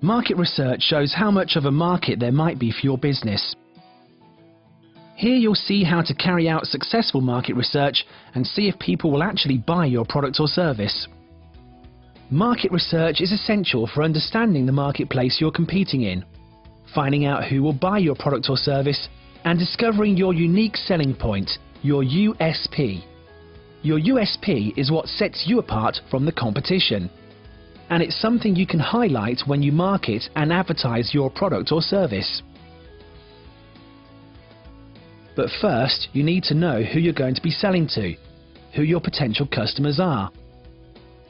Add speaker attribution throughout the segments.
Speaker 1: Market research shows how much of a market there might be for your business. Here you'll see how to carry out successful market research and see if people will actually buy your product or service. Market research is essential for understanding the marketplace you're competing in, finding out who will buy your product or service, and discovering your unique selling point, your USP. Your USP is what sets you apart from the competition, and it's something you can highlight when you market and advertise your product or service. But first, you need to know who you're going to be selling to, who your potential customers are.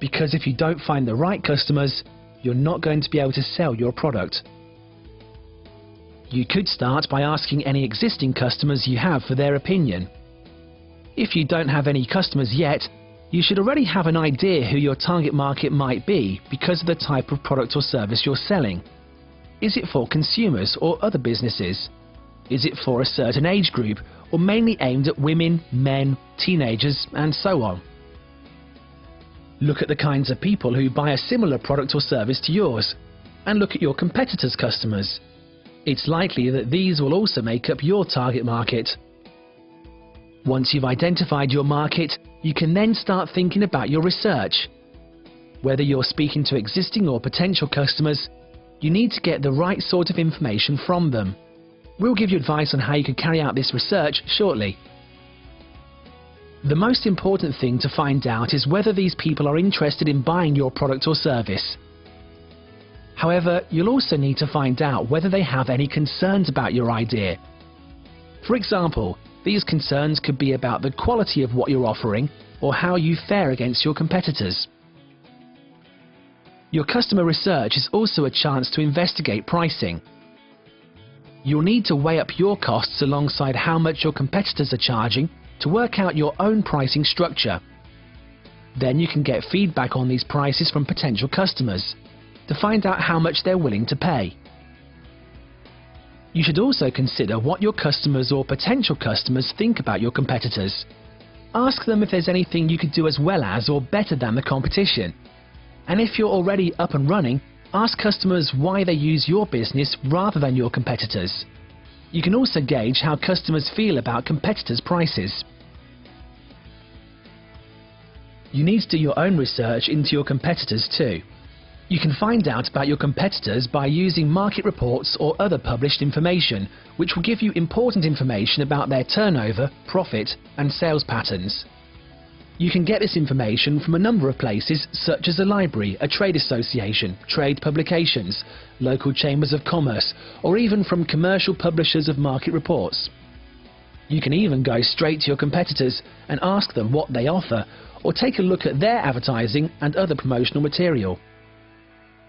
Speaker 1: Because if you don't find the right customers, you're not going to be able to sell your product. You could start by asking any existing customers you have for their opinion. If you don't have any customers yet, you should already have an idea who your target market might be because of the type of product or service you're selling. Is it for consumers or other businesses? Is it for a certain age group, or mainly aimed at women, men, teenagers, and so on? Look at the kinds of people who buy a similar product or service to yours, and look at your competitors' customers. It's likely that these will also make up your target market. Once you've identified your market, you can then start thinking about your research. Whether you're speaking to existing or potential customers, you need to get the right sort of information from them. We'll give you advice on how you can carry out this research shortly. The most important thing to find out is whether these people are interested in buying your product or service. However, you'll also need to find out whether they have any concerns about your idea. For example, these concerns could be about the quality of what you're offering or how you fare against your competitors. Your customer research is also a chance to investigate pricing. You'll need to weigh up your costs alongside how much your competitors are charging to work out your own pricing structure. Then you can get feedback on these prices from potential customers to find out how much they're willing to pay. You should also consider what your customers or potential customers think about your competitors. Ask them if there's anything you could do as well as or better than the competition. And if you're already up and running, ask customers why they use your business rather than your competitors. You can also gauge how customers feel about competitors' prices. You need to do your own research into your competitors too. You can find out about your competitors by using market reports or other published information, which will give you important information about their turnover, profit, and sales patterns. You can get this information from a number of places such as a library, a trade association, trade publications, local chambers of commerce, or even from commercial publishers of market reports. You can even go straight to your competitors and ask them what they offer, or take a look at their advertising and other promotional material.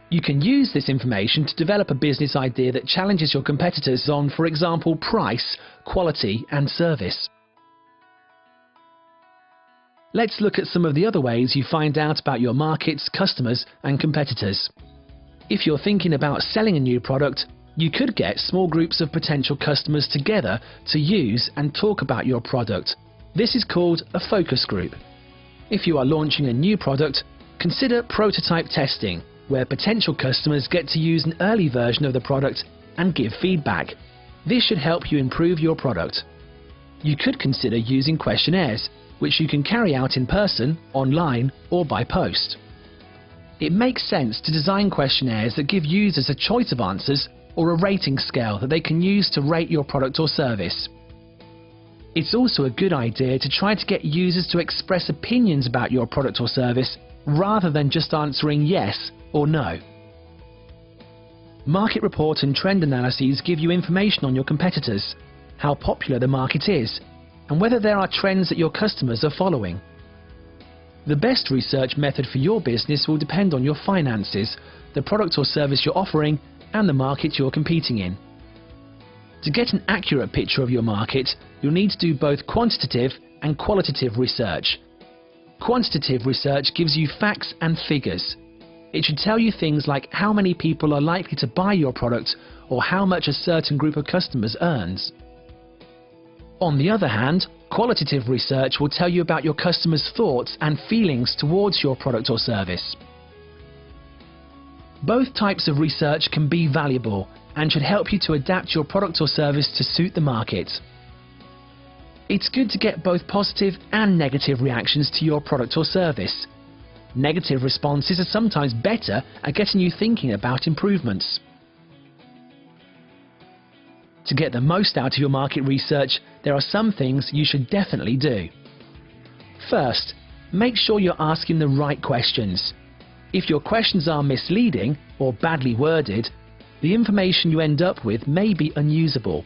Speaker 1: You can use this information to develop a business idea that challenges your competitors on, for example, price, quality, and service. Let's look at some of the other ways you find out about your markets, customers, and competitors. If you're thinking about selling a new product, you could get small groups of potential customers together to use and talk about your product. This is called a focus group. If you are launching a new product, consider prototype testing, where potential customers get to use an early version of the product and give feedback. This should help you improve your product. You could consider using questionnaires, which you can carry out in person, online, or by post. It makes sense to design questionnaires that give users a choice of answers or a rating scale that they can use to rate your product or service. It's also a good idea to try to get users to express opinions about your product or service rather than just answering yes or no. Market report and trend analyses give you information on your competitors, how popular the market is, and whether there are trends that your customers are following. The best research method for your business will depend on your finances, the product or service you're offering, and the market you're competing in. To get an accurate picture of your market, you'll need to do both quantitative and qualitative research. Quantitative research gives you facts and figures. It should tell you things like how many people are likely to buy your product or how much a certain group of customers earns. On the other hand, qualitative research will tell you about your customers' thoughts and feelings towards your product or service. Both types of research can be valuable and should help you to adapt your product or service to suit the market. It's good to get both positive and negative reactions to your product or service. Negative responses are sometimes better at getting you thinking about improvements. To get the most out of your market research, there are some things you should definitely do. First, make sure you're asking the right questions. If your questions are misleading or badly worded, the information you end up with may be unusable.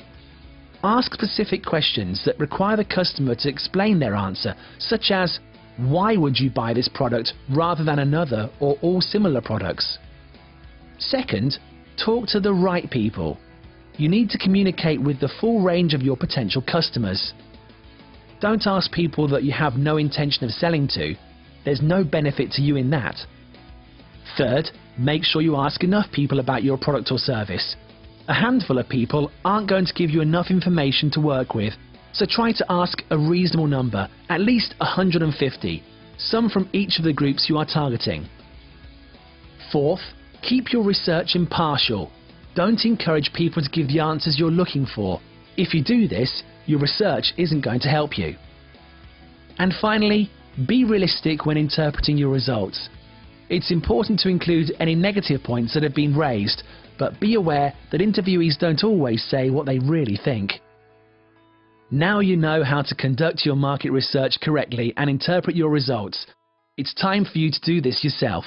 Speaker 1: Ask specific questions that require the customer to explain their answer, such as, why would you buy this product rather than another or all similar products? Second, talk to the right people. You need to communicate with the full range of your potential customers. Don't ask people that you have no intention of selling to. There's no benefit to you in that. Third, make sure you ask enough people about your product or service. A handful of people aren't going to give you enough information to work with, so try to ask a reasonable number, at least 150, some from each of the groups you are targeting. Fourth, keep your research impartial. Don't encourage people to give the answers you're looking for. If you do this, your research isn't going to help you. And finally, be realistic when interpreting your results. It's important to include any negative points that have been raised, but be aware that interviewees don't always say what they really think. Now you know how to conduct your market research correctly and interpret your results. It's time for you to do this yourself.